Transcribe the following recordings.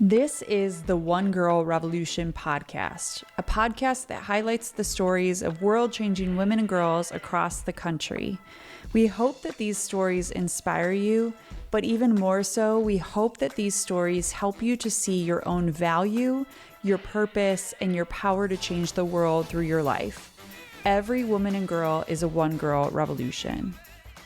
This is the One Girl Revolution podcast, a podcast that highlights the stories of world-changing women and girls across the country. We hope that these stories inspire you, but even more so, we hope that these stories help you to see your own value, your purpose, and your power to change the world through your life. Every woman and girl is a One Girl Revolution.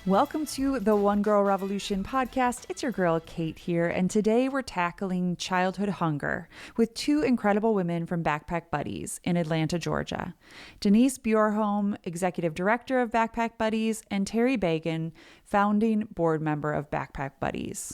Welcome to the One Girl Revolution podcast. It's your girl, Kate here, and today we're tackling childhood hunger with two incredible women from Backpack Buddies in Atlanta, Georgia. Denise Bjurholm, Executive Director of Backpack Buddies, and Terri Bagen, founding board member of Backpack Buddies.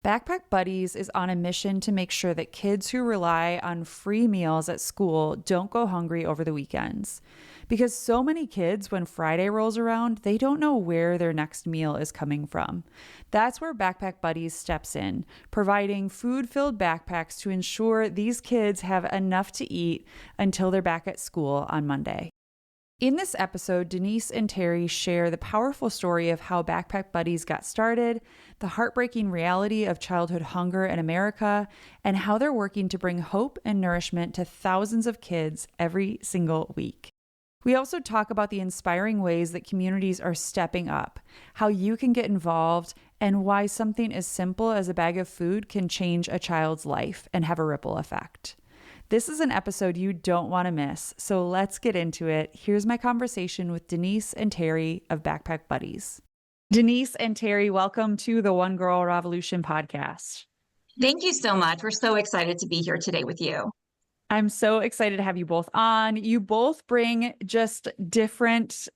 Backpack Buddies is on a mission to make sure that kids who rely on free meals at school don't go hungry over the weekends. Because so many kids, when Friday rolls around, they don't know where their next meal is coming from. That's where Backpack Buddies steps in, providing food-filled backpacks to ensure these kids have enough to eat until they're back at school on Monday. In this episode, Denise and Terri share the powerful story of how Backpack Buddies got started, the heartbreaking reality of childhood hunger in America, and how they're working to bring hope and nourishment to thousands of kids every single week. We also talk about the inspiring ways that communities are stepping up, how you can get involved, and why something as simple as a bag of food can change a child's life and have a ripple effect. This is an episode you don't want to miss, so let's get into it. Here's my conversation with Denise and Terri of Backpack Buddies. Denise and Terri, welcome to the One Girl Revolution podcast. Thank you so much. We're so excited to be here today with you. I'm so excited to have you both on. You both bring different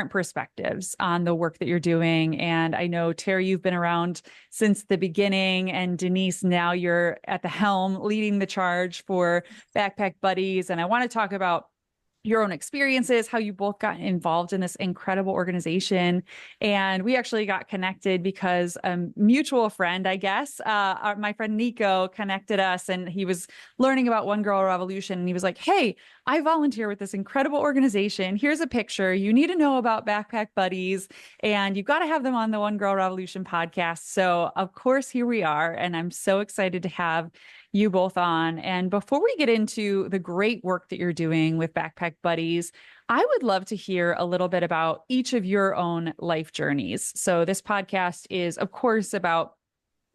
perspectives on the work that you're doing. And I know, Terri, you've been around since the beginning, and Denise, now you're at the helm leading the charge for Backpack Buddies. And I want to talk about your own experiences, how you both got involved in this incredible organization. And we actually got connected because a mutual friend, I guess, my friend Nico connected us, and he was learning about One Girl Revolution. And he was like, hey, I volunteer with this incredible organization. Here's a picture. You need to know about Backpack Buddies, and you've got to have them on the One Girl Revolution podcast. So of course, here we are. And I'm so excited to have you both on. And before we get into the great work that you're doing with Backpack Buddies, I would love to hear a little bit about each of your own life journeys. So this podcast is, of course, about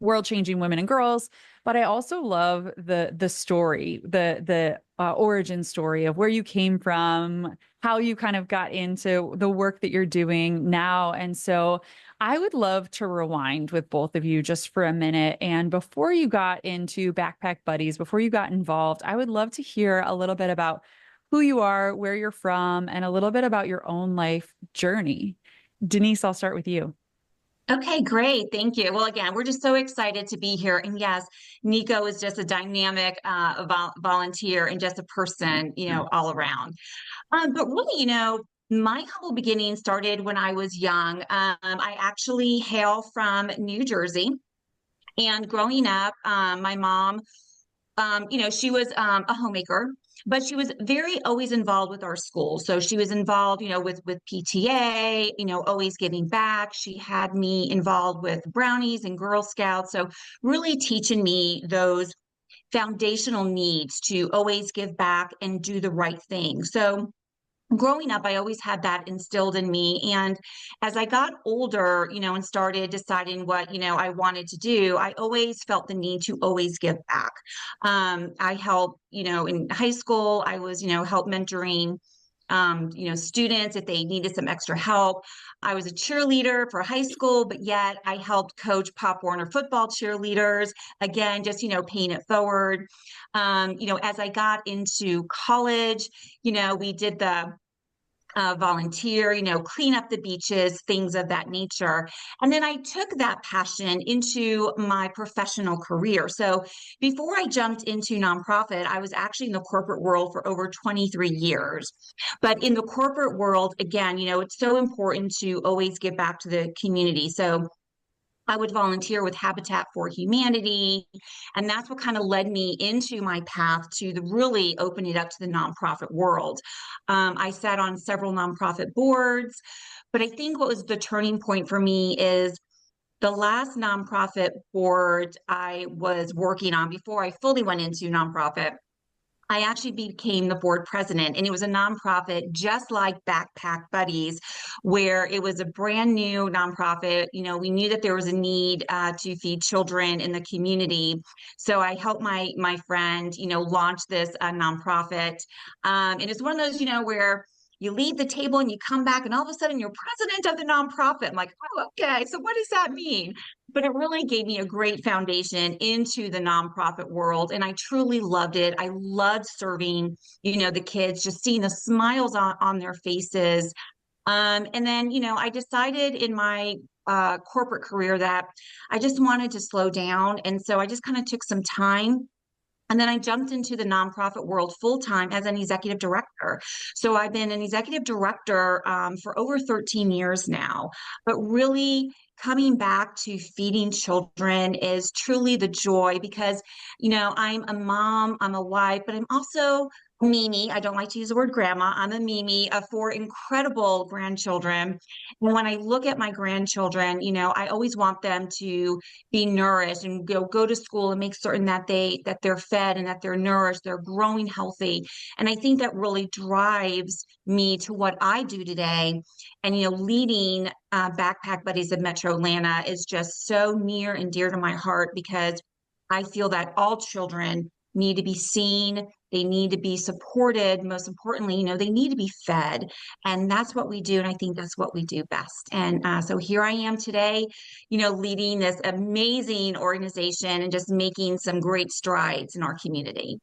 world-changing women and girls, but I also love the story, the origin story of where you came from, how you kind of got into the work that you're doing now. And so I would love to rewind with both of you just for a minute. And before you got into Backpack Buddies, before you got involved, I would love to hear a little bit about who you are, where you're from, and a little bit about your own life journey. Denise, I'll start with you. Okay, great. Thank you. Well, again, we're just so excited to be here. And yes, Nico is just a dynamic volunteer and just a person, all around. But really, my humble beginning started when I was young. I actually hail from New Jersey. And growing up, my mom, she was a homemaker, but she was very always involved with our school. So she was involved, with PTA, always giving back. She had me involved with brownies and Girl Scouts. So really teaching me those foundational needs to always give back and do the right thing. So growing up, I always had that instilled in me. And as I got older, and started deciding what, I wanted to do, I always felt the need to always give back. I helped, in high school, I was, help mentoring, students if they needed some extra help. I was a cheerleader for high school, but yet I helped coach Pop Warner football cheerleaders. Again, just, paying it forward. As I got into college, we did the volunteer, clean up the beaches, things of that nature. And then I took that passion into my professional career. So before I jumped into nonprofit, I was actually in the corporate world for over 23 years. But in the corporate world, again, it's so important to always give back to the community. So I would volunteer with Habitat for Humanity. And that's what kind of led me into my path to really open it up to the nonprofit world. I sat on several nonprofit boards, but I think what was the turning point for me is The last nonprofit board I was working on before I fully went into nonprofit, I actually became the board president, and it was a nonprofit just like Backpack Buddies, where it was a brand new nonprofit. We knew that there was a need to feed children in the community, so I helped my friend, launch this nonprofit. And it's one of those, where you leave the table and you come back, and all of a sudden you're president of the nonprofit. I'm like, oh, okay. So what does that mean? But it really gave me a great foundation into the nonprofit world. And I truly loved it. I loved serving, the kids, just seeing the smiles on their faces. And then, I decided in my corporate career that I just wanted to slow down. And so I just kind of took some time. And then I jumped into the nonprofit world full time as an executive director. So I've been an executive director for over 13 years now. But really, coming back to feeding children is truly the joy because, I'm a mom, I'm a wife, but I'm also Mimi. I don't like to use the word grandma. I'm a Mimi of four incredible grandchildren. And when I look at my grandchildren, I always want them to be nourished and go to school and make certain that they're fed and that they're nourished, they're growing healthy. And I think that really drives me to what I do today. And leading Backpack Buddies of Metro Atlanta is just so near and dear to my heart because I feel that all children need to be seen, they need to be supported. Most importantly, they need to be fed. And that's what we do. And I think that's what we do best. And so here I am today, leading this amazing organization and just making some great strides in our community.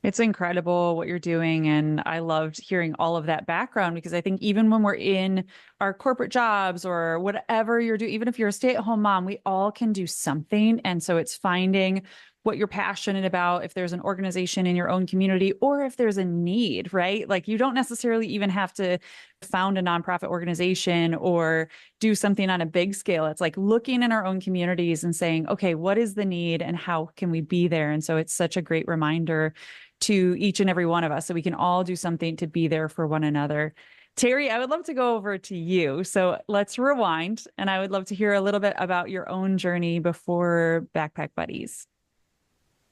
It's incredible what you're doing. And I loved hearing all of that background because I think even when we're in our corporate jobs or whatever you're doing, even if you're a stay-at-home mom, we all can do something. And so it's finding what you're passionate about, if there's an organization in your own community or if there's a need, right? Like you don't necessarily even have to found a nonprofit organization or do something on a big scale. It's like looking in our own communities and saying, okay, what is the need and how can we be there? And so it's such a great reminder to each and every one of us so we can all do something to be there for one another. Terri, I would love to go over to you. So let's rewind. And I would love to hear a little bit about your own journey before Backpack Buddies.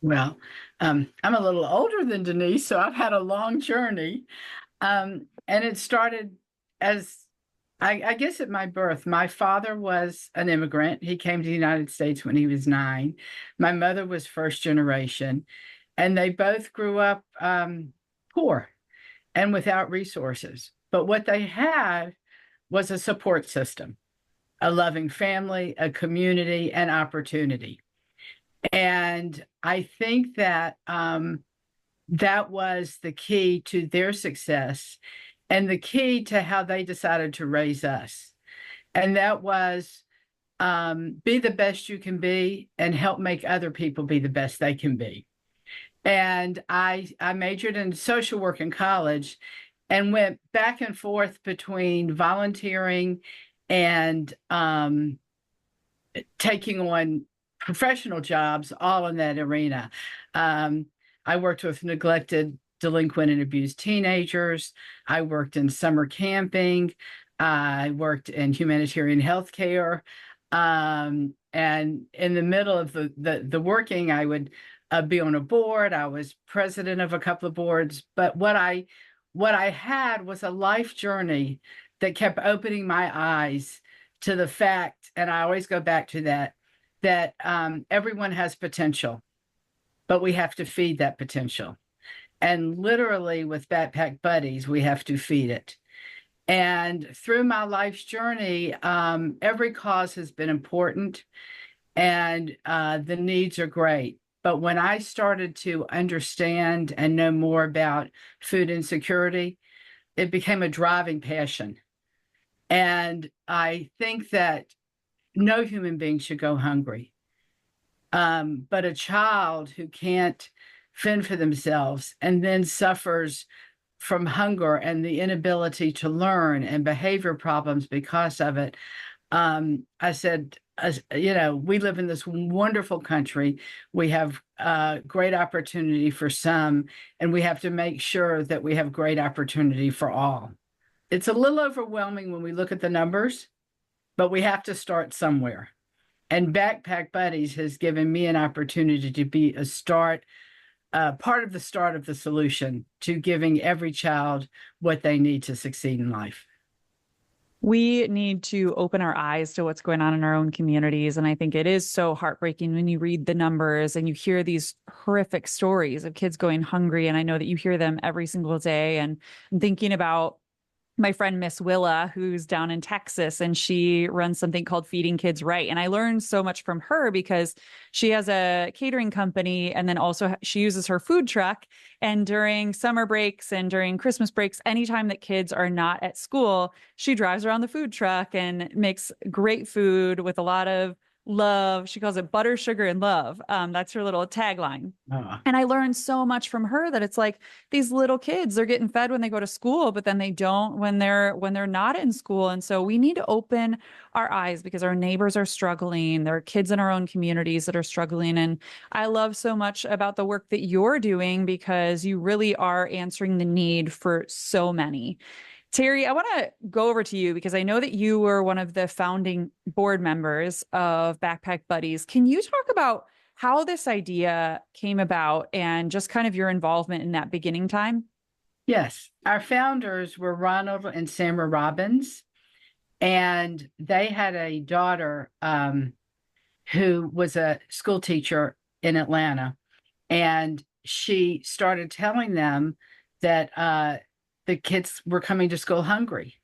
Well, I'm a little older than Denise, so I've had a long journey. And it started as, I guess at my birth. My father was an immigrant. He came to the United States when he was 9. My mother was first generation, and they both grew up poor and without resources. But what they had was a support system, a loving family, a community, and opportunity. And I think that that was the key to their success and the key to how they decided to raise us. And that was be the best you can be and help make other people be the best they can be. And I majored in social work in college and went back and forth between volunteering and taking on professional jobs, all in that arena. I worked with neglected, delinquent, and abused teenagers. I worked in summer camping. I worked in humanitarian healthcare. And in the middle of the working, I would be on a board. I was president of a couple of boards. But what I had was a life journey that kept opening my eyes to the fact, and I always go back to that everyone has potential, but we have to feed that potential. And literally with Backpack Buddies, we have to feed it. And through my life's journey, every cause has been important and the needs are great. But when I started to understand and know more about food insecurity, it became a driving passion. And I think that no human being should go hungry. But a child who can't fend for themselves and then suffers from hunger and the inability to learn and behavior problems because of it. I said, we live in this wonderful country. We have great opportunity for some, and we have to make sure that we have great opportunity for all. It's a little overwhelming when we look at the numbers, but we have to start somewhere. And Backpack Buddies has given me an opportunity to be part of the start of the solution to giving every child what they need to succeed in life. We need to open our eyes to what's going on in our own communities. And I think it is so heartbreaking when you read the numbers and you hear these horrific stories of kids going hungry. And I know that you hear them every single day. And I'm thinking about my friend Miss Willa, who's down in Texas, and she runs something called Feeding Kids Right. And I learned so much from her because she has a catering company, and then also she uses her food truck. And during summer breaks and during Christmas breaks, anytime that kids are not at school, she drives around the food truck and makes great food with a lot of love. She calls it butter, sugar, and love. That's her little tagline. And I learned so much from her that it's like these little kids, they're getting fed when they go to school, but then they don't when they're not in school. And so we need to open our eyes because our neighbors are struggling. There are kids in our own communities that are struggling. And I love so much about the work that you're doing because you really are answering the need for so many. Terri, I want to go over to you because I know that you were one of the founding board members of Backpack Buddies. Can you talk about how this idea came about and just kind of your involvement in that beginning time? Yes, our founders were Ronald and Samra Robbins, and they had a daughter who was a school teacher in Atlanta, and she started telling them that the kids were coming to school hungry.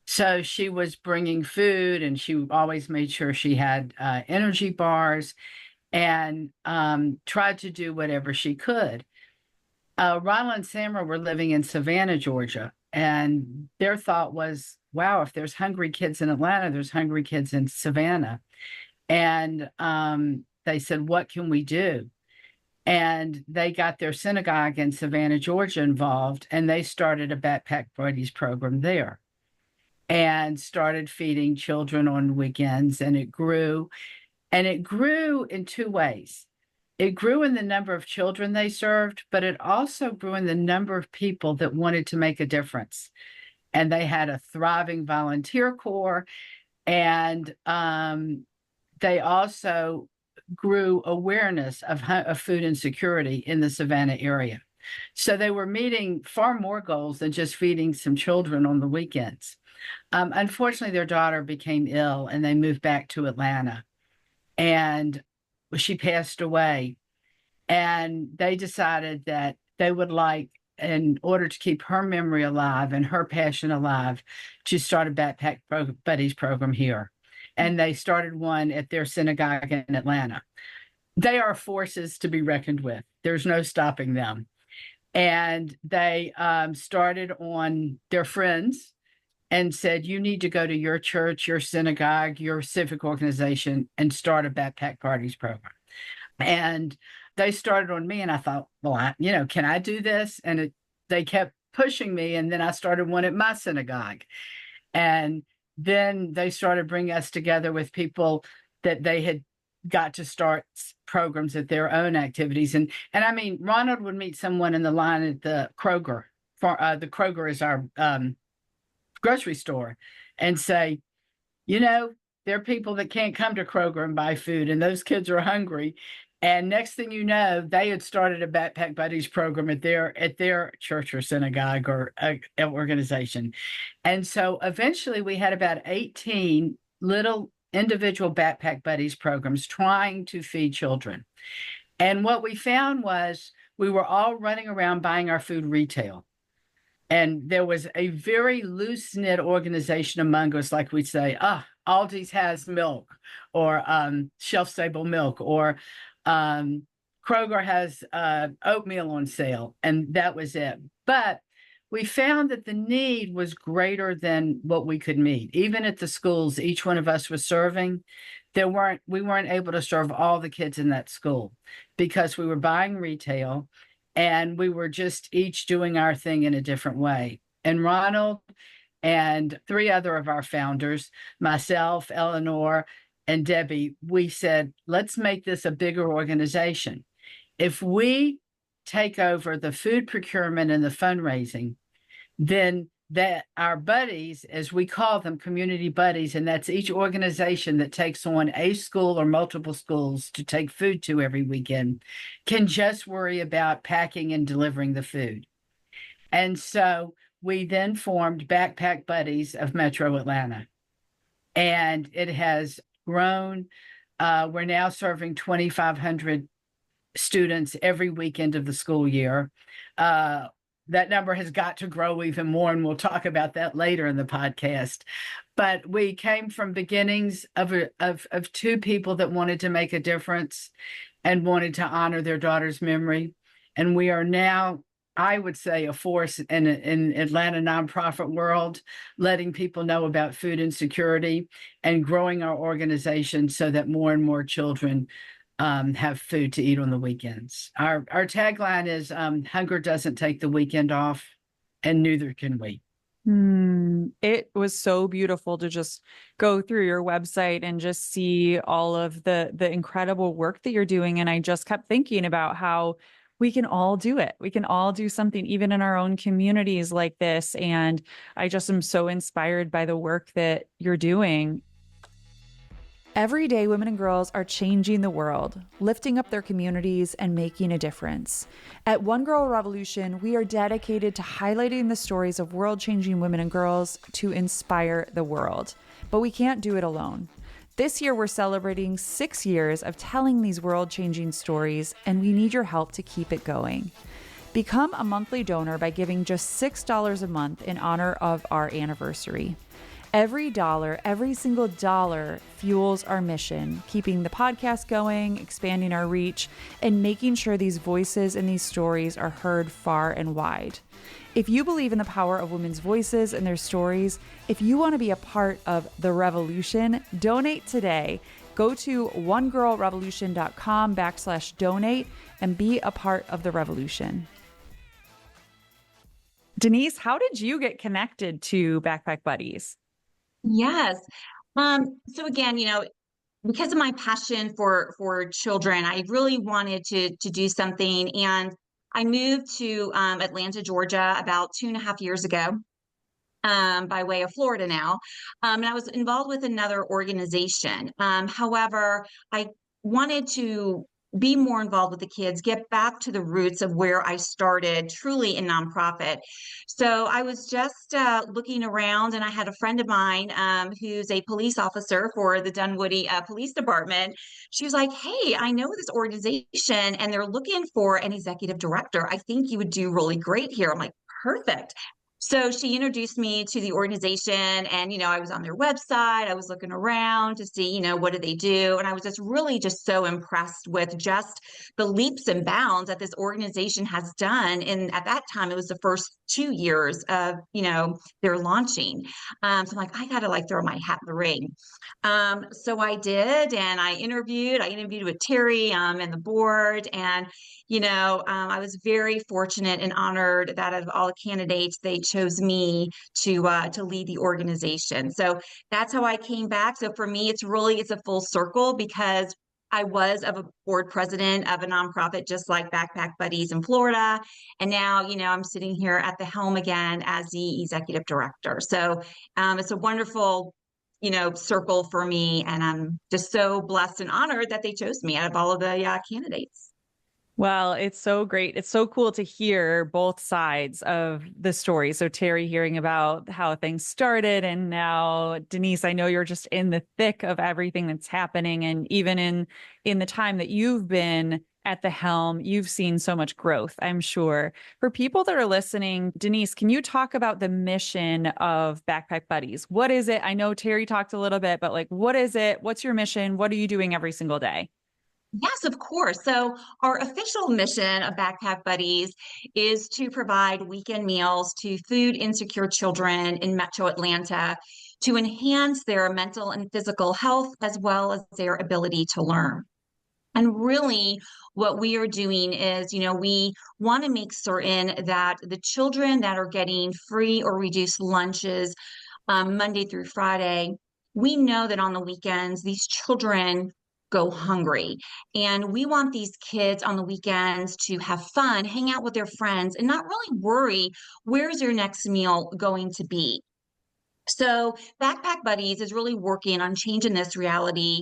So she was bringing food, and she always made sure she had energy bars, and tried to do whatever she could. Ronald and Samra were living in Savannah, Georgia, and their thought was, wow, if there's hungry kids in Atlanta, there's hungry kids in Savannah. And they said, what can we do? And they got their synagogue in Savannah, Georgia involved, and they started a Backpack Buddies program there and started feeding children on weekends. And it grew in two ways. It grew in the number of children they served, but it also grew in the number of people that wanted to make a difference. And they had a thriving volunteer corps, and they also grew awareness of food insecurity in the Savannah area. So they were meeting far more goals than just feeding some children on the weekends. Unfortunately, their daughter became ill and they moved back to Atlanta, and she passed away. And they decided that they would like, in order to keep her memory alive and her passion alive, to start a Backpack Buddies program here. And they started one at their synagogue in Atlanta. They are forces to be reckoned with. There's no stopping them. And they started on their friends and said, you need to go to your church, your synagogue, your civic organization, and start a Backpack Buddies program. And they started on me, and I thought, well, can I do this? And they kept pushing me. And then I started one at my synagogue. And then they started bringing us together with people that they had got to start programs at their own activities. And I mean, Ronald would meet someone in the line at the Kroger. The Kroger is our grocery store, and say, there are people that can't come to Kroger and buy food, and those kids are hungry. And next thing you know, they had started a Backpack Buddies program at their church or synagogue or organization. And so eventually we had about 18 little individual Backpack Buddies programs trying to feed children. And what we found was we were all running around buying our food retail. And there was a very loose-knit organization among us, like we'd say, Aldi's has milk, or shelf-stable milk, or Kroger has oatmeal on sale, and that was it. But we found that the need was greater than what we could meet. Even at the schools each one of us was serving, we weren't able to serve all the kids in that school because we were buying retail, and we were just each doing our thing in a different way. And Ronald and three other of our founders, myself, Eleanor, and Debbie, we said, let's make this a bigger organization. If we take over the food procurement and the fundraising, then that our buddies, as we call them, community buddies, and that's each organization that takes on a school or multiple schools to take food to every weekend, can just worry about packing and delivering the food. And so we then formed Backpack Buddies of Metro Atlanta. And it has grown. We're now serving 2,500 students every weekend of the school year. That number has got to grow even more, and we'll talk about that later in the podcast. But we came from beginnings of two people that wanted to make a difference and wanted to honor their daughter's memory. And we are now, I would say, a force in Atlanta nonprofit world, letting people know about food insecurity and growing our organization so that more and more children have food to eat on the weekends. Our tagline is hunger doesn't take the weekend off, and neither can we. It was so beautiful to just go through your website and just see all of the incredible work that you're doing. And I just kept thinking about how we can all do it. We can all do something, even in our own communities like this. And I just am so inspired by the work that you're doing. Every day, women and girls are changing the world, lifting up their communities and making a difference. At One Girl Revolution, we are dedicated to highlighting the stories of world-changing women and girls to inspire the world. But we can't do it alone. This year, we're celebrating 6 years of telling these world-changing stories, and we need your help to keep it going. Become a monthly donor by giving just $6 a month in honor of our anniversary. Every single dollar fuels our mission, keeping the podcast going, expanding our reach, and making sure these voices and these stories are heard far and wide. If you believe in the power of women's voices and their stories, if you want to be a part of the revolution, donate today. Go to onegirlrevolution.com/donate and be a part of the revolution. Denise, how did you get connected to Backpack Buddies? Yes. So again, because of my passion for children, I really wanted to do something. And I moved to Atlanta, Georgia about 2.5 years ago, by way of Florida now. And I was involved with another organization. However, I wanted to be more involved with the kids, get back to the roots of where I started, truly in nonprofit. So I was just looking around, and I had a friend of mine who's a police officer for the Dunwoody Police Department. She was like, "Hey, I know this organization, and they're looking for an executive director. I think you would do really great here." I'm like, "Perfect." So she introduced me to the organization, and, I was on their website. I was looking around to see, what do they do? And I was just really just so impressed with just the leaps and bounds that this organization has done. And at that time, it was the first 2 years of, their launching. So I'm like, I got to throw my hat in the ring. So I did, and I interviewed with Terri and the board. And I was very fortunate and honored that of all the candidates, they chose me to lead the organization. So that's how I came back. So for me, it's a full circle, because I was a board president of a nonprofit just like Backpack Buddies in Florida. And now, I'm sitting here at the helm again as the executive director. So it's a wonderful circle for me. And I'm just so blessed and honored that they chose me out of all of the candidates. Well, it's so great. It's so cool to hear both sides of the story. So Terri hearing about how things started, and now Denise, I know you're just in the thick of everything that's happening. And even in the time that you've been at the helm, you've seen so much growth, I'm sure. For people that are listening, Denise, can you talk about the mission of Backpack Buddies? What is it? I know Terri talked a little bit, but what is it? What's your mission? What are you doing every single day? Yes, of course. So our official mission of Backpack Buddies is to provide weekend meals to food insecure children in Metro Atlanta to enhance their mental and physical health, as well as their ability to learn. And really, what we are doing is, we want to make certain that the children that are getting free or reduced lunches Monday through Friday, we know that on the weekends, these children go hungry. And we want these kids on the weekends to have fun, hang out with their friends, and not really worry, where's your next meal going to be? So Backpack Buddies is really working on changing this reality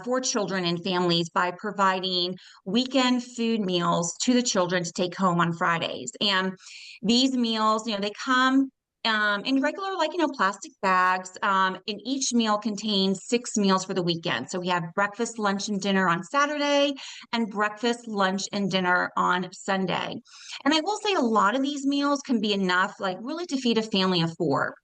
for children and families by providing weekend food meals to the children to take home on Fridays. And these meals, they come in regular, plastic bags. And each meal contains 6 meals for the weekend. So we have breakfast, lunch, and dinner on Saturday, and breakfast, lunch, and dinner on Sunday. And I will say a lot of these meals can be enough, really to feed a family of 4.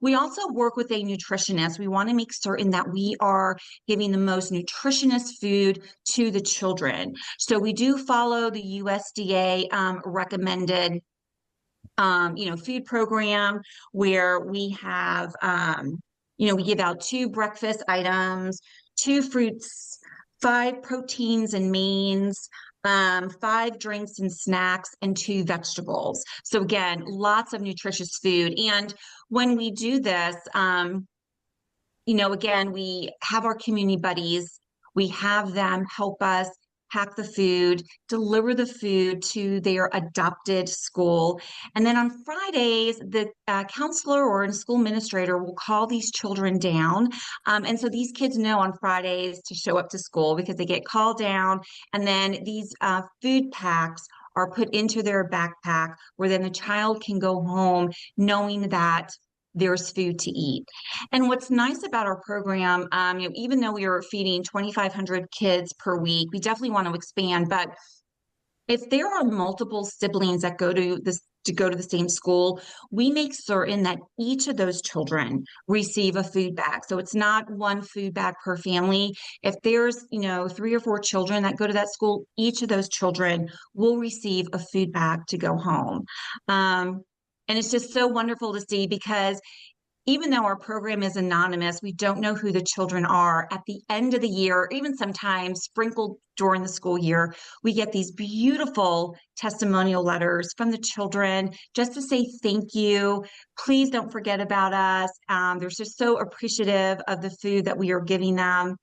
We also work with a nutritionist. We want to make certain that we are giving the most nutritious food to the children. So we do follow the USDA recommended, food program where we have, we give out 2 breakfast items, 2 fruits, 5 proteins and mains, 5 drinks and snacks, and 2 vegetables. So again, lots of nutritious food. And when we do this, again, we have our community buddies. We have them help us pack the food, deliver the food to their adopted school. And then on Fridays, the counselor or school administrator will call these children down. And so these kids know on Fridays to show up to school because they get called down. And then these food packs are put into their backpack where then the child can go home knowing that there's food to eat. And what's nice about our program, even though we are feeding 2,500 kids per week, we definitely want to expand. But if there are multiple siblings that go to the same school, we make certain that each of those children receive a food bag. So it's not 1 food bag per family. If there's, 3 or 4 children that go to that school, each of those children will receive a food bag to go home. And it's just so wonderful to see because even though our program is anonymous, we don't know who the children are. At the end of the year, or even sometimes sprinkled during the school year, we get these beautiful testimonial letters from the children just to say thank you. Please don't forget about us. They're just so appreciative of the food that we are giving them.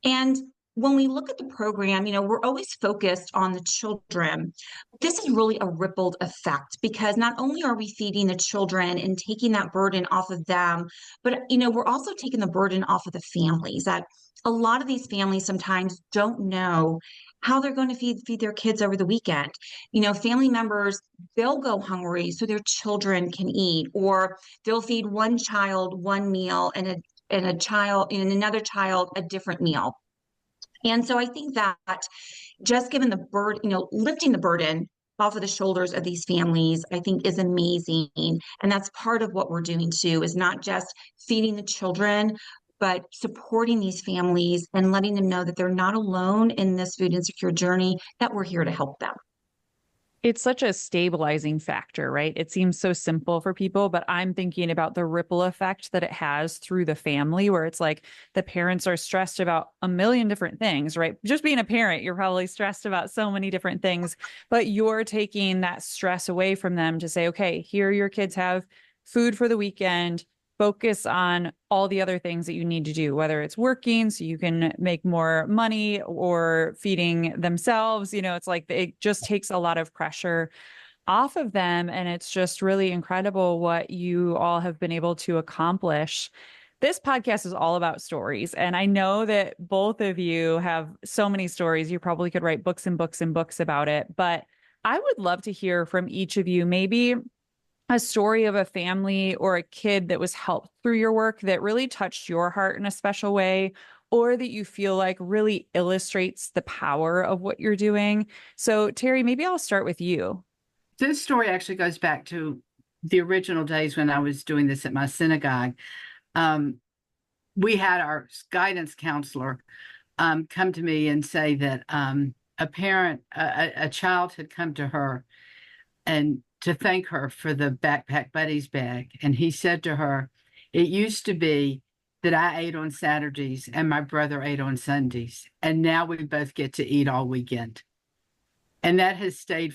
And when we look at the program, we're always focused on the children. This is really a rippled effect because not only are we feeding the children and taking that burden off of them, but, we're also taking the burden off of the families. That a lot of these families sometimes don't know how they're going to feed their kids over the weekend. Family members, they'll go hungry so their children can eat, or they'll feed one child one meal and another child a different meal. And so I think that just given the burden, lifting the burden off of the shoulders of these families, I think is amazing. And that's part of what we're doing too, is not just feeding the children, but supporting these families and letting them know that they're not alone in this food insecure journey, that we're here to help them. It's such a stabilizing factor, right? It seems so simple for people, but I'm thinking about the ripple effect that it has through the family, where it's like the parents are stressed about a million different things, right? Just being a parent, you're probably stressed about so many different things, but you're taking that stress away from them to say, okay, here your kids have food for the weekend. Focus on all the other things that you need to do, whether it's working so you can make more money or feeding themselves. It's like it just takes a lot of pressure off of them. And it's just really incredible what you all have been able to accomplish. This podcast is all about stories. And I know that both of you have so many stories. You probably could write books and books and books about it. But I would love to hear from each of you, maybe a story of a family or a kid that was helped through your work that really touched your heart in a special way, or that you feel like really illustrates the power of what you're doing. So, Terri, maybe I'll start with you. This story actually goes back to the original days when I was doing this at my synagogue. We had our guidance counselor come to me and say that a child had come to her and to thank her for the Backpack Buddies bag. And he said to her, it used to be that I ate on Saturdays and my brother ate on Sundays. And now we both get to eat all weekend. And that has stayed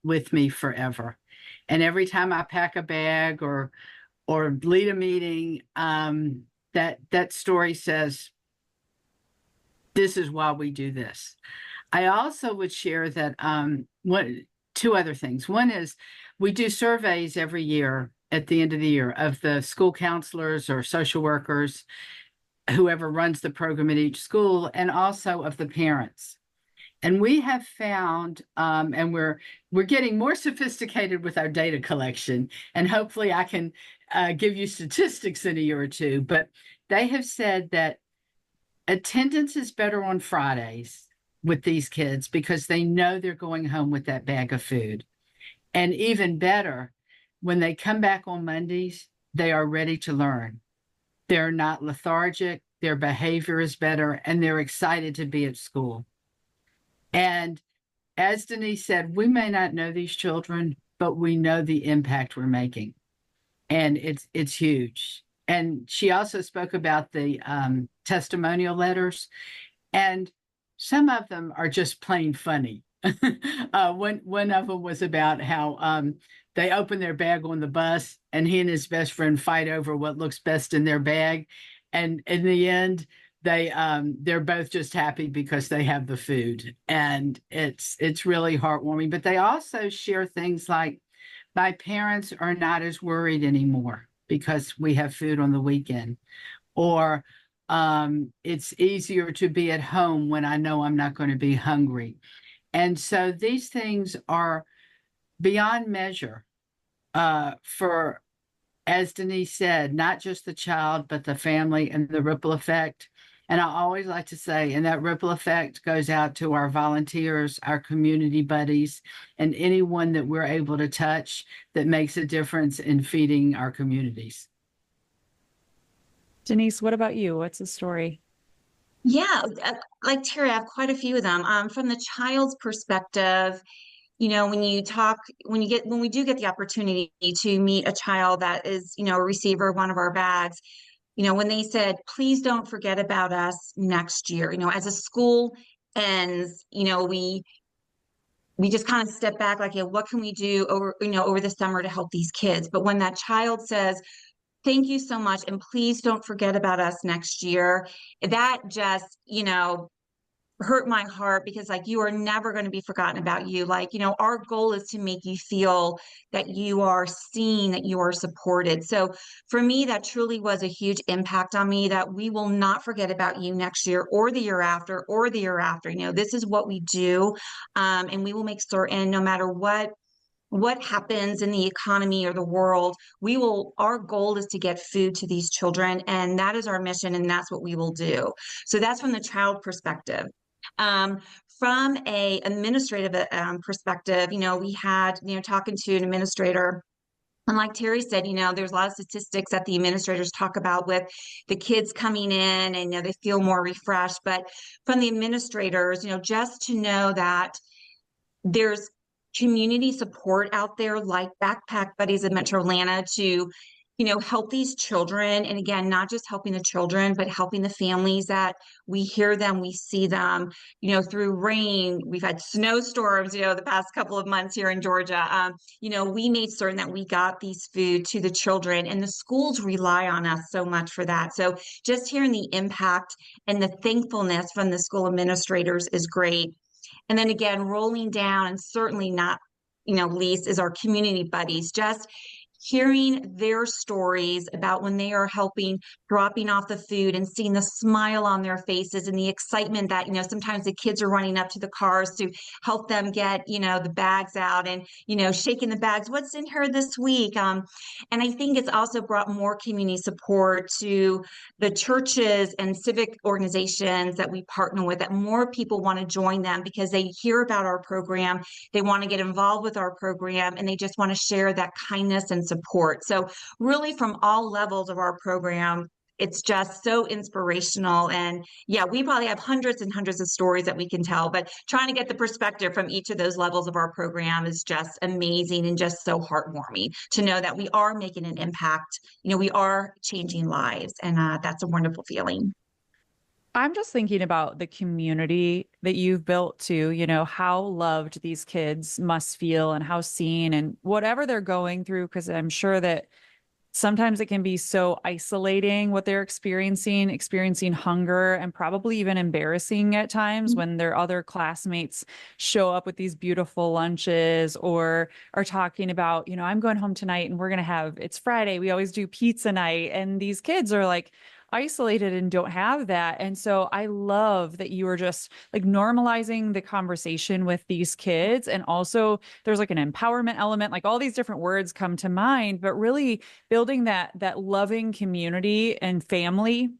with me forever. And every time I pack a bag or lead a meeting, that story says, This is why we do this. I also would share that two other things. One is we do surveys every year at the end of the year of the school counselors or social workers, whoever runs the program at each school, and also of the parents. And we have found, and we're getting more sophisticated with our data collection, and hopefully I can give you statistics in a year or two. But they have said that attendance is better on Fridays with these kids because they know they're going home with that bag of food. And even better, when they come back on Mondays, they are ready to learn. They're not lethargic, their behavior is better, and they're excited to be at school. And as Denise said, we may not know these children, but we know the impact we're making. And it's huge. And she also spoke about the testimonial letters, and some of them are just plain funny. One of them was about how they open their bag on the bus, and he and his best friend fight over what looks best in their bag, and in the end, they're both just happy because they have the food, and it's really heartwarming. But they also share things like, my parents are not as worried anymore because we have food on the weekend, or it's easier to be at home when I know I'm not going to be hungry. And so these things are beyond measure for, as Denise said, not just the child, but the family and the ripple effect. And I always like to say, and that ripple effect goes out to our volunteers, our community buddies, and anyone that we're able to touch that makes a difference in feeding our communities. Denise, what about you? What's the story? Yeah, like Terri, I have quite a few of them. From the child's perspective, when we do get the opportunity to meet a child that is, a receiver of one of our bags, when they said, please don't forget about us next year, as a school ends, we just kind of step back like, yeah, what can we do over the summer to help these kids? But when that child says, thank you so much, and please don't forget about us next year, that just, hurt my heart, because like, you are never going to be forgotten about. You, like, our goal is to make you feel that you are seen, that you are supported. So for me, that truly was a huge impact on me, that we will not forget about you next year or the year after or the year after. This is what we do, and we will make certain, no matter what happens in the economy or the world, our goal is to get food to these children, and that is our mission, and that's what we will do. So that's from the child perspective. From a administrative perspective, we had, talking to an administrator, and like Terri said, there's a lot of statistics that the administrators talk about with the kids coming in, and they feel more refreshed. But from the administrators, just to know that there's community support out there, like Backpack Buddies of Metro Atlanta, to help these children. And again, not just helping the children, but helping the families, that we hear them, we see them, through rain. We've had snowstorms, the past couple of months here in Georgia. We made certain that we got these food to the children, and the schools rely on us so much for that. So just hearing the impact and the thankfulness from the school administrators is great. And then again, rolling down, and certainly not, least, is our community buddies. Just hearing their stories about when they are helping, dropping off the food, and seeing the smile on their faces and the excitement that, sometimes the kids are running up to the cars to help them get, the bags out, and, shaking the bags. What's in here this week? And I think it's also brought more community support to the churches and civic organizations that we partner with, that more people want to join them because they hear about our program, they want to get involved with our program, and they just want to share that kindness and support. So really, from all levels of our program, it's just so inspirational. And yeah, we probably have hundreds and hundreds of stories that we can tell, but trying to get the perspective from each of those levels of our program is just amazing, and just so heartwarming to know that we are making an impact. We are changing lives, and that's a wonderful feeling. I'm just thinking about the community that you've built too, how loved these kids must feel and how seen, and whatever they're going through, because I'm sure that sometimes it can be so isolating what they're experiencing hunger, and probably even embarrassing at times when their other classmates show up with these beautiful lunches or are talking about, I'm going home tonight and it's Friday, we always do pizza night. And these kids are like isolated and don't have that. And so I love that you are just like normalizing the conversation with these kids. And also there's like an empowerment element, like all these different words come to mind, but really building that loving community and family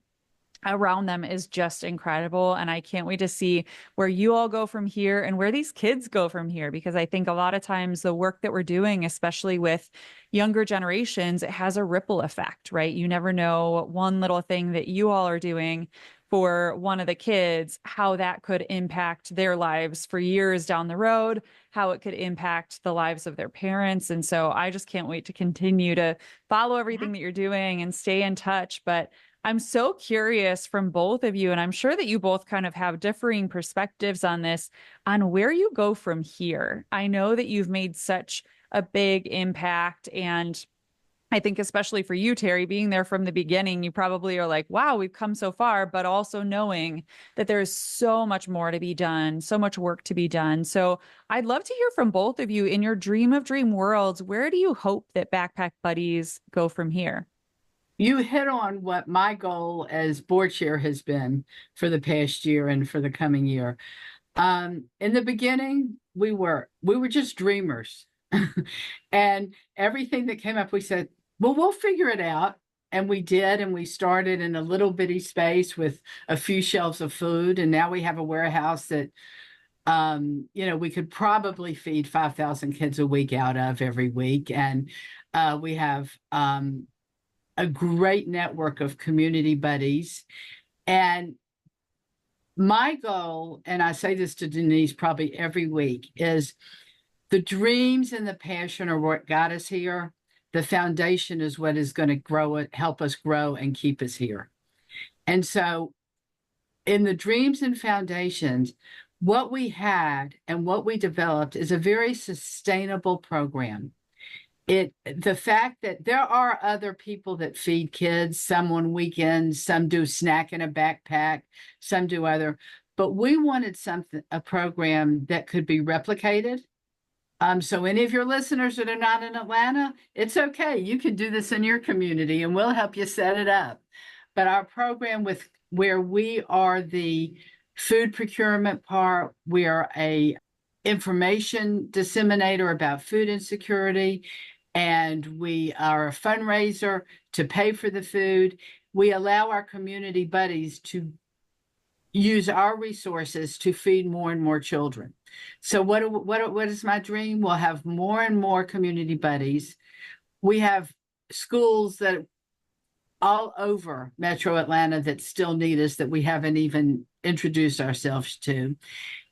around them is just incredible. And I can't wait to see where you all go from here and where these kids go from here, because I think a lot of times the work that we're doing, especially with younger generations, it has a ripple effect, right? You never know one little thing that you all are doing for one of the kids, how that could impact their lives for years down the road, how it could impact the lives of their parents. And so I just can't wait to continue to follow everything that you're doing and stay in touch. But I'm so curious from both of you, and I'm sure that you both kind of have differing perspectives on this, on where you go from here. I know that you've made such a big impact, and I think especially for you, Terri, being there from the beginning, you probably are like, wow, we've come so far, but also knowing that there's so much more to be done, so much work to be done. So I'd love to hear from both of you. In your dream of dream worlds, where do you hope that Backpack Buddies go from here? You hit on what my goal as board chair has been for the past year and for the coming year. In the beginning, we were just dreamers. And everything that came up, we said, well, we'll figure it out. And we did. And we started in a little bitty space with a few shelves of food. And now we have a warehouse that, we could probably feed 5,000 kids a week out of every week. And we have a great network of community buddies. And my goal, and I say this to Denise probably every week, is the dreams and the passion are what got us here. The foundation is what is going to grow it, help us grow and keep us here. And so in the dreams and foundations, what we had and what we developed is a very sustainable program. The fact that there are other people that feed kids, some on weekends, some do snack in a backpack, some do other, but we wanted a program that could be replicated. So any of your listeners that are not in Atlanta, it's okay. You can do this in your community and we'll help you set it up. But our program where we are the food procurement part, we are a information disseminator about food insecurity, and we are a fundraiser to pay for the food. We allow our community buddies to use our resources to feed more and more children. So what is my dream? We'll have more and more community buddies. We have schools that all over Metro Atlanta that still need us, that we haven't even introduced ourselves to.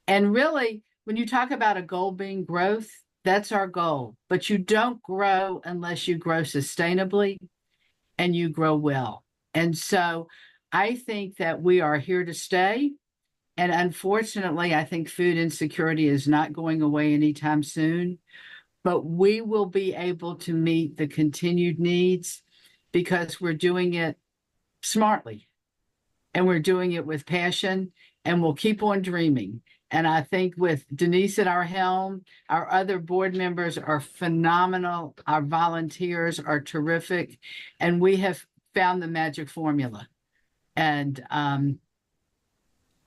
And really, when you talk about a goal being growth, that's our goal. But you don't grow unless you grow sustainably and you grow well. And so I think that we are here to stay. And unfortunately, I think food insecurity is not going away anytime soon. But we will be able to meet the continued needs because we're doing it smartly and we're doing it with passion, and we'll keep on dreaming. And I think with Denise at our helm, our other board members are phenomenal. Our volunteers are terrific. And we have found the magic formula. And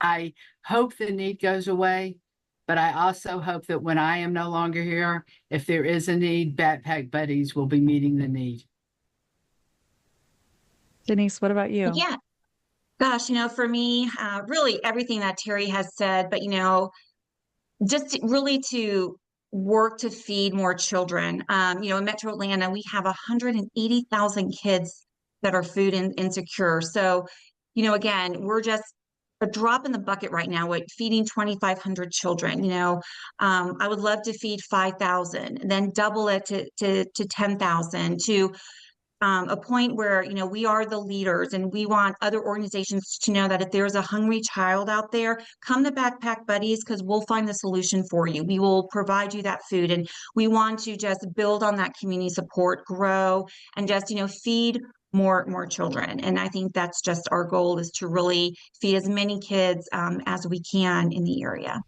I hope the need goes away, but I also hope that when I am no longer here, if there is a need, Backpack Buddies will be meeting the need. Denise, what about you? Yeah. Gosh, for me, really everything that Terri has said, but, just really to work to feed more children. In Metro Atlanta, we have 180,000 kids that are food insecure. So, again, we're just a drop in the bucket right now with feeding 2,500 children. I would love to feed 5,000, then double it to 10,000, to a point where, we are the leaders, and we want other organizations to know that if there's a hungry child out there, come to Backpack Buddies, because we'll find the solution for you. We will provide you that food, and we want to just build on that community support, grow, and just, feed more children. And I think that's just our goal, is to really feed as many kids as we can in the area.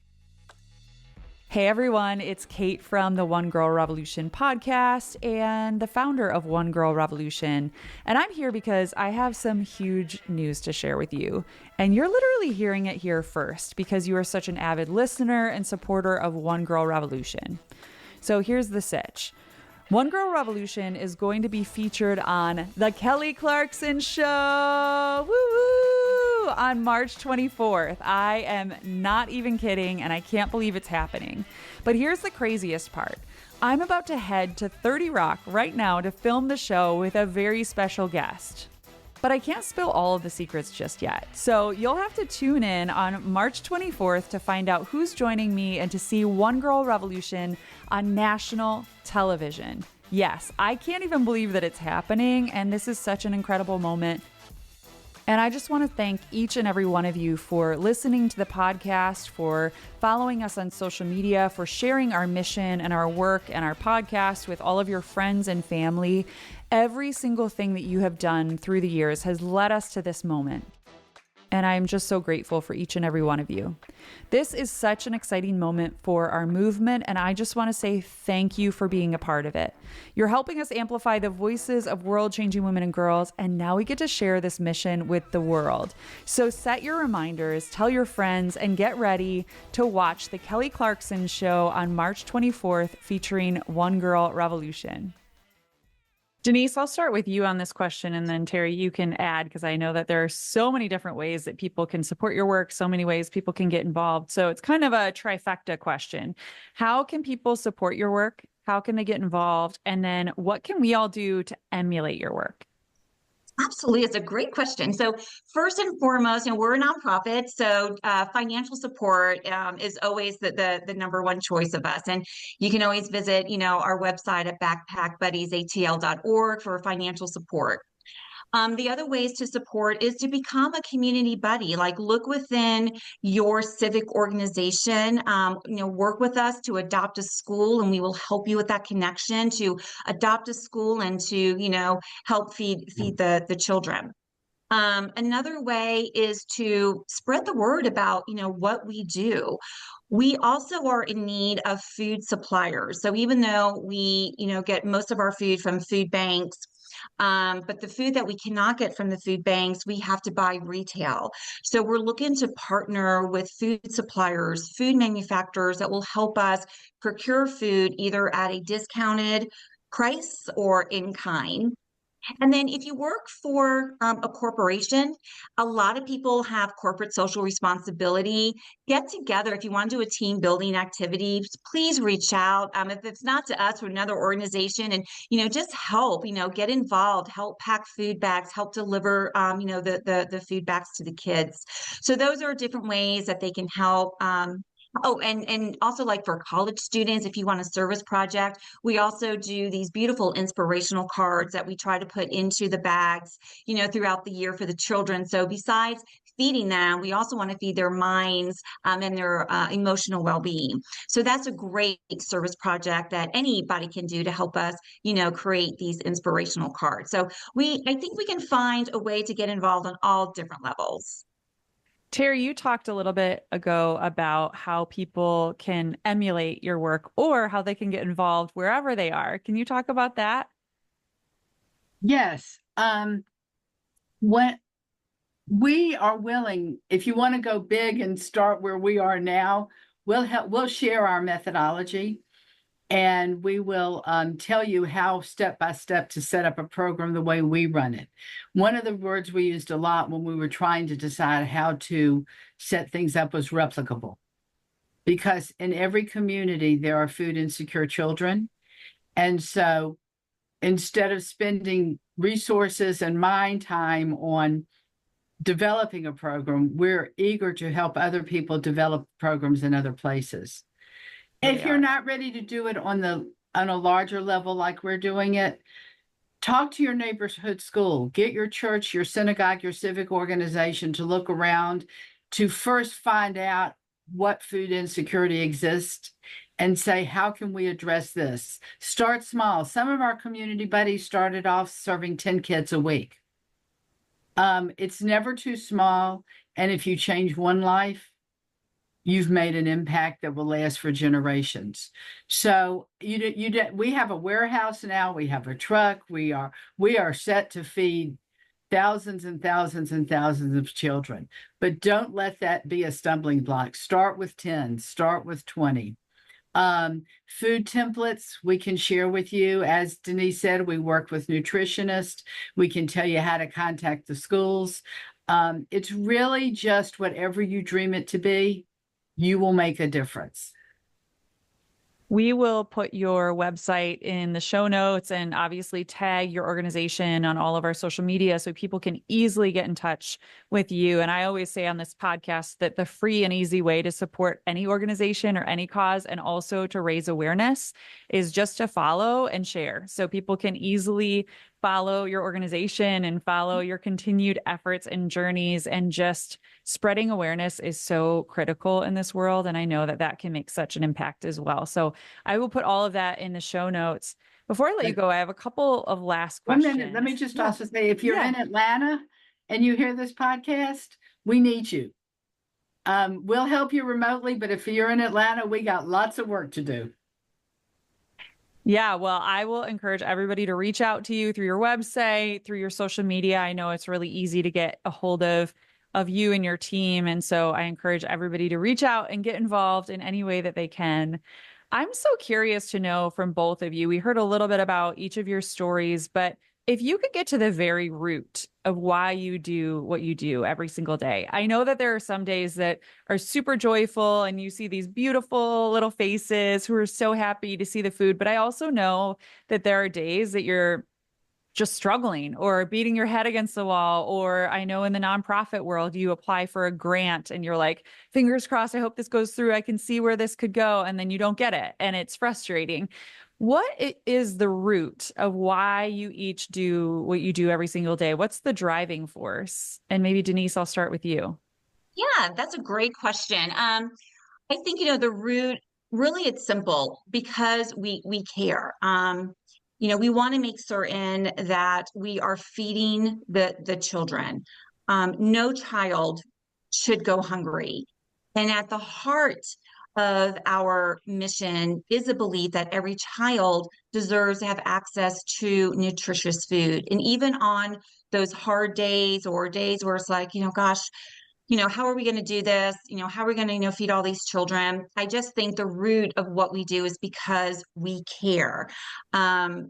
Hey everyone, it's Kate from the One Girl Revolution podcast and the founder of One Girl Revolution. And I'm here because I have some huge news to share with you. And you're literally hearing it here first because you are such an avid listener and supporter of One Girl Revolution. So here's the sitch. One Girl Revolution is going to be featured on The Kelly Clarkson Show. Woo-woo! On March 24th. I am not even kidding, and I can't believe it's happening. But here's the craziest part. I'm about to head to 30 Rock right now to film the show with a very special guest. But I can't spill all of the secrets just yet. So you'll have to tune in on March 24th to find out who's joining me and to see One Girl Revolution on national television. Yes, I can't even believe that it's happening, and this is such an incredible moment. And I just want to thank each and every one of you for listening to the podcast, for following us on social media, for sharing our mission and our work and our podcast with all of your friends and family. Every single thing that you have done through the years has led us to this moment. And I'm just so grateful for each and every one of you. This is such an exciting moment for our movement, and I just want to say thank you for being a part of it. You're helping us amplify the voices of world-changing women and girls, and now we get to share this mission with the world. So set your reminders, tell your friends, and get ready to watch The Kelly Clarkson Show on March 24th featuring One Girl Revolution. Denise, I'll start with you on this question, and then Terri, you can add, because I know that there are so many different ways that people can support your work, so many ways people can get involved. So it's kind of a trifecta question. How can people support your work? How can they get involved? And then what can we all do to emulate your work? Absolutely. It's a great question. So first and foremost, we're a nonprofit, so financial support is always the number one choice of us. And you can always visit, our website at backpackbuddiesatl.org for financial support. The other ways to support is to become a community buddy. Like, look within your civic organization, work with us to adopt a school, and we will help you with that connection to adopt a school and to, help feed the children. Another way is to spread the word about, what we do. We also are in need of food suppliers. So even though we, get most of our food from food banks, but the food that we cannot get from the food banks, we have to buy retail. So we're looking to partner with food suppliers, food manufacturers that will help us procure food either at a discounted price or in kind. And then if you work for a corporation, a lot of people have corporate social responsibility. Get together. If you want to do a team building activity, please reach out. If it's not to us or another organization, and, just help, get involved, help pack food bags, help deliver, the food bags to the kids. So those are different ways that they can help. Oh, and also, like, for college students, if you want a service project, we also do these beautiful inspirational cards that we try to put into the bags, throughout the year for the children. So besides feeding them, we also want to feed their minds and their emotional well-being. So that's a great service project that anybody can do to help us, create these inspirational cards. So I think we can find a way to get involved on all different levels. Terri, you talked a little bit ago about how people can emulate your work or how they can get involved wherever they are. Can you talk about that? Yes. When we are willing, if you want to go big and start where we are now, we'll share our methodology, and we will tell you how step by step to set up a program the way we run it. One of the words we used a lot when we were trying to decide how to set things up was replicable, because in every community there are food insecure children. And so instead of spending resources and mind time on developing a program, we're eager to help other people develop programs in other places. If you're not ready to do it on a larger level like we're doing it, Talk to your neighborhood school, get your church, your synagogue, your civic organization to look around, to first find out what food insecurity exists and say, how can we address this? Start small. Some of our community buddies started off serving 10 kids a week. It's never too small. And if you change one life, you've made an impact that will last for generations. So we have a warehouse now. We have a truck. We are set to feed thousands and thousands and thousands of children. But don't let that be a stumbling block. Start with 10. Start with 20. Food templates we can share with you. As Denise said, we work with nutritionists. We can tell you how to contact the schools. It's really just whatever you dream it to be, you will make a difference. We will put your website in the show notes and obviously tag your organization on all of our social media so people can easily get in touch with you. And I always say on this podcast that the free and easy way to support any organization or any cause and also to raise awareness is just to follow and share. So people can easily follow your organization and follow your continued efforts and journeys, and just spreading awareness is so critical in this world. And I know that that can make such an impact as well. So I will put all of that in the show notes. Before I let you go, I have a couple of last questions. 1 minute. Let me just also say, if you're in Atlanta and you hear this podcast, we need you. We'll help you remotely, but if you're in Atlanta, we got lots of work to do. Yeah, well, I will encourage everybody to reach out to you through your website, through your social media. I know it's really easy to get a hold of you and your team. And so I encourage everybody to reach out and get involved in any way that they can. I'm so curious to know from both of you. We heard a little bit about each of your stories, but if you could get to the very root of why you do what you do every single day. I know that there are some days that are super joyful and you see these beautiful little faces who are so happy to see the food, but I also know that there are days that you're just struggling or beating your head against the wall. Or I know in the nonprofit world, you apply for a grant and you're like, fingers crossed, I hope this goes through. I can see where this could go. And then you don't get it. And it's frustrating. What is the root of why you each do what you do every single day? What's the driving force? And maybe Denise, I'll start with you. Yeah, that's a great question. I think, the root, really it's simple because we care. We want to make certain that we are feeding the children. No child should go hungry. And at the heart of our mission is a belief that every child deserves to have access to nutritious food. And even on those hard days or days where it's like, gosh, how are we going to do this? How are we going to, feed all these children? I just think the root of what we do is because we care. I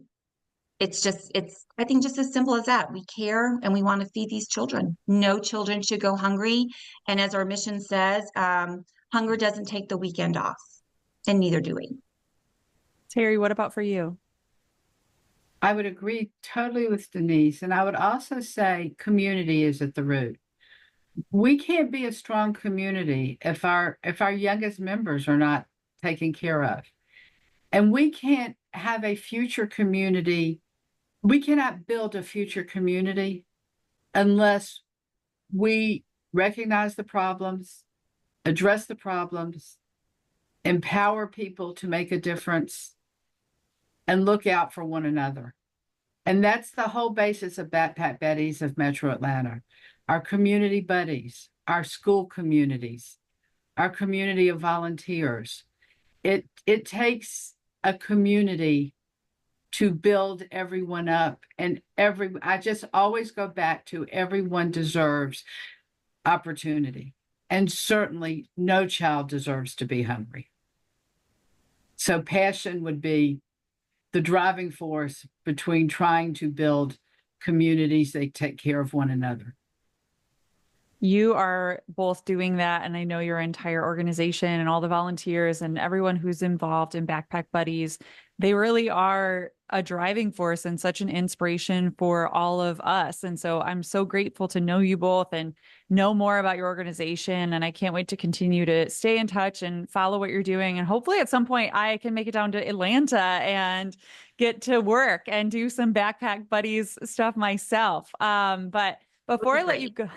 think just as simple as that. We care and we want to feed these children. No children should go hungry. And as our mission says, hunger doesn't take the weekend off, and neither do we. Terri, what about for you? I would agree totally with Denise. And I would also say community is at the root. We can't be a strong community if our youngest members are not taken care of. And we can't have a future community. We cannot build a future community unless we recognize the problems, address the problems, empower people to make a difference, and look out for one another. And that's the whole basis of Backpack Betties of Metro Atlanta. Our community buddies, our school communities, our community of volunteers. It takes a community to build everyone up. And I just always go back to everyone deserves opportunity. And certainly no child deserves to be hungry. So passion would be the driving force between trying to build communities that take care of one another. You are both doing that, and I know your entire organization and all the volunteers and everyone who's involved in Backpack Buddies, they really are a driving force and such an inspiration for all of us. And so I'm so grateful to know you both and know more about your organization. And I can't wait to continue to stay in touch and follow what you're doing. And hopefully at some point I can make it down to Atlanta and get to work and do some Backpack Buddies stuff myself. But before I let you go,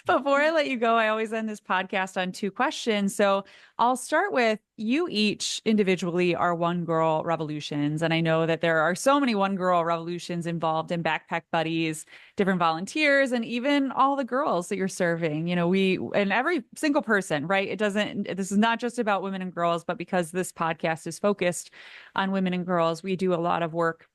before I let you go, I always end this podcast on 2 questions. So I'll start with, you each individually are One Girl Revolutions. And I know that there are so many One Girl Revolutions involved in Backpack Buddies, different volunteers, and even all the girls that you're serving. And every single person, right? This is not just about women and girls, but because this podcast is focused on women and girls, we do a lot of work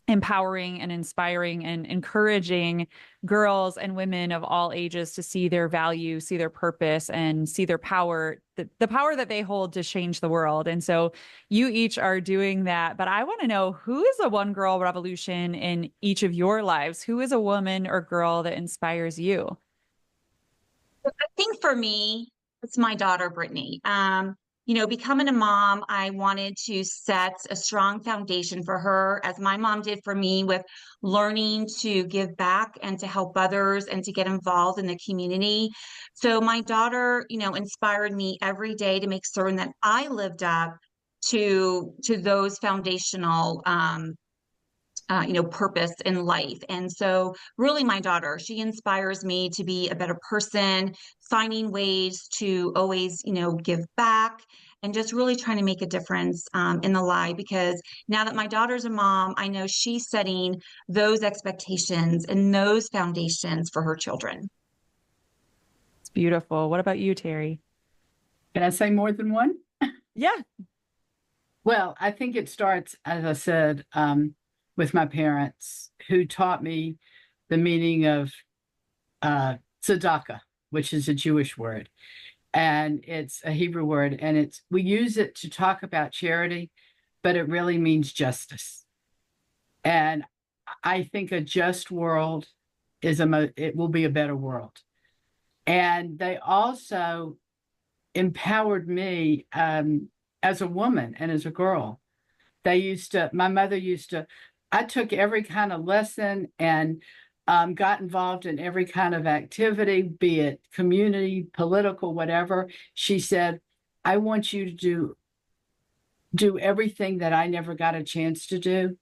empowering and inspiring and encouraging girls and women of all ages to see their value, see their purpose, and see their power, the power that they hold to change the world. And so you each are doing that. But I want to know, who is a One Girl Revolution in each of your lives? Who is a woman or girl that inspires you? I think for me, it's my daughter, Brittany. Becoming a mom, I wanted to set a strong foundation for her, as my mom did for me, with learning to give back and to help others and to get involved in the community. So my daughter, inspired me every day to make certain that I lived up to those foundational purpose in life. And so really my daughter, she inspires me to be a better person, finding ways to always, give back and just really trying to make a difference in the life. Because now that my daughter's a mom, I know she's setting those expectations and those foundations for her children. It's beautiful. What about you, Terri? Can I say more than one? Yeah. Well, I think it starts, as I said, with my parents, who taught me the meaning of tzedakah, which is a Jewish word, and it's a Hebrew word, and we use it to talk about charity, but it really means justice. And I think a just world it will be a better world. And they also empowered me as a woman and as a girl. My mother I took every kind of lesson and got involved in every kind of activity, be it community, political, whatever. She said, I want you to do everything that I never got a chance to do.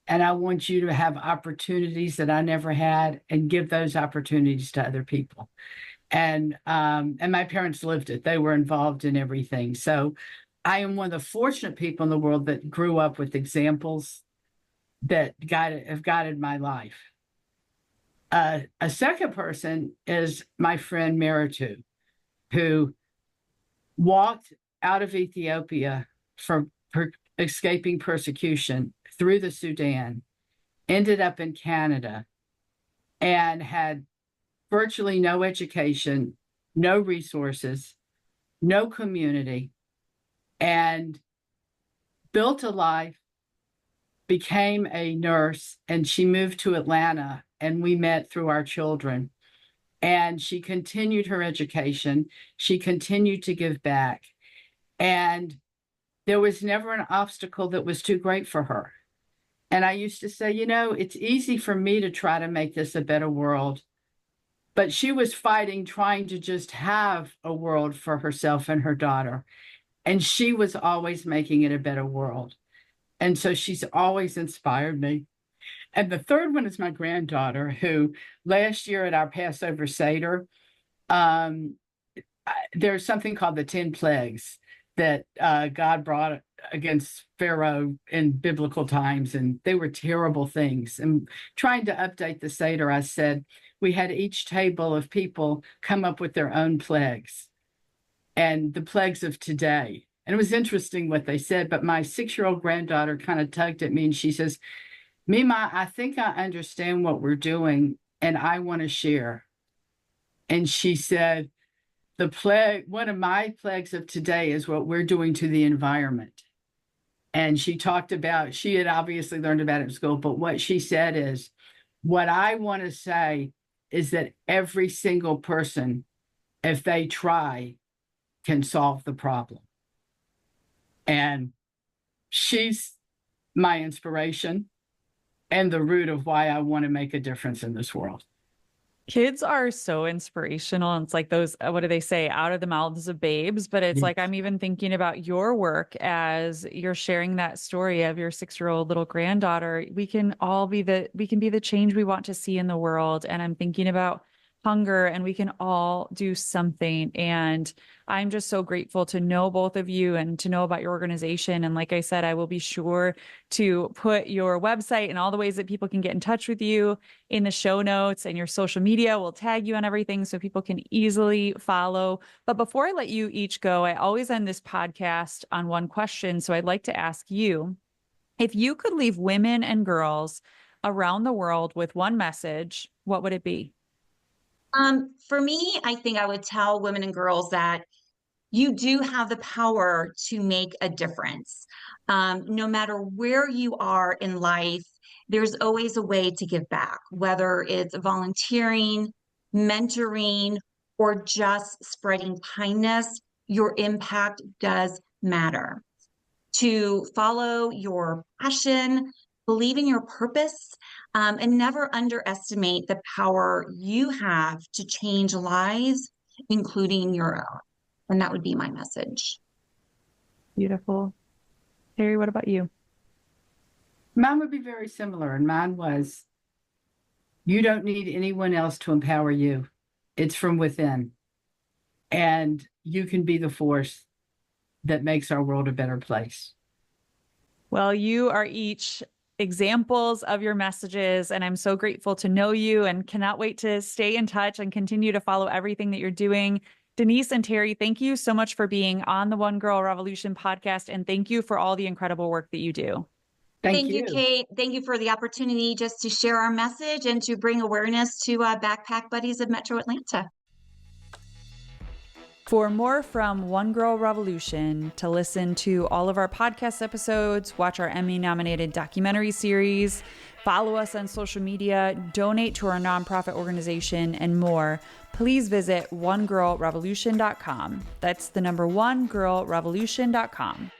And I want you to have opportunities that I never had and give those opportunities to other people. And my parents lived it. They were involved in everything. So I am one of the fortunate people in the world that grew up with examples that have guided my life. A second person is my friend Meritu, who walked out of Ethiopia from escaping persecution through the Sudan, ended up in Canada, and had virtually no education, no resources, no community, and built a life, became a nurse, and she moved to Atlanta, and we met through our children. And she continued her education. She continued to give back. And there was never an obstacle that was too great for her. And I used to say, it's easy for me to try to make this a better world. But she was fighting, trying to just have a world for herself and her daughter. And she was always making it a better world. And so she's always inspired me. And the third one is my granddaughter, who last year at our Passover Seder, there's something called the 10 plagues that God brought against Pharaoh in biblical times. And they were terrible things. And trying to update the Seder, I said, we had each table of people come up with their own plagues and the plagues of today. And it was interesting what they said, but my 6-year-old granddaughter kind of tugged at me and she says, Mima, I think I understand what we're doing and I want to share. And she said, one of my plagues of today is what we're doing to the environment. And she talked about, she had obviously learned about it in school, but what she said is, what I want to say is that every single person, if they try, can solve the problem. And she's my inspiration and the root of why I want to make a difference in this world. Kids are so inspirational. It's like those, what do they say, out of the mouths of babes. But it's like, I'm even thinking about your work as you're sharing that story of your 6-year-old little granddaughter. We can be the change we want to see in the world. And I'm thinking about hunger, and we can all do something. And I'm just so grateful to know both of you and to know about your organization. And like I said, I will be sure to put your website and all the ways that people can get in touch with you in the show notes, and your social media. We'll tag you on everything so people can easily follow. But before I let you each go, I always end this podcast on one question. So I'd like to ask you, if you could leave women and girls around the world with one message, what would it be? For me, I think I would tell women and girls that you do have the power to make a difference. No matter where you are in life, there's always a way to give back, whether it's volunteering, mentoring, or just spreading kindness. Your impact does matter. To follow your passion, believe in your purpose, and never underestimate the power you have to change lives, including your own. And that would be my message. Beautiful. Terri, what about you? Mine would be very similar. And mine was, you don't need anyone else to empower you. It's from within. And you can be the force that makes our world a better place. Well, you are each examples of your messages, and I'm so grateful to know you and cannot wait to stay in touch and continue to follow everything that you're doing. Denise and Terri, thank you so much for being on the One Girl Revolution podcast, and thank you for all the incredible work that you do. Thank you, you, Kate. Thank you for the opportunity just to share our message and to bring awareness to Backpack Buddies of Metro Atlanta. For more from One Girl Revolution, to listen to all of our podcast episodes, watch our Emmy-nominated documentary series, follow us on social media, donate to our nonprofit organization, and more, please visit onegirlrevolution.com. That's the number onegirlrevolution.com.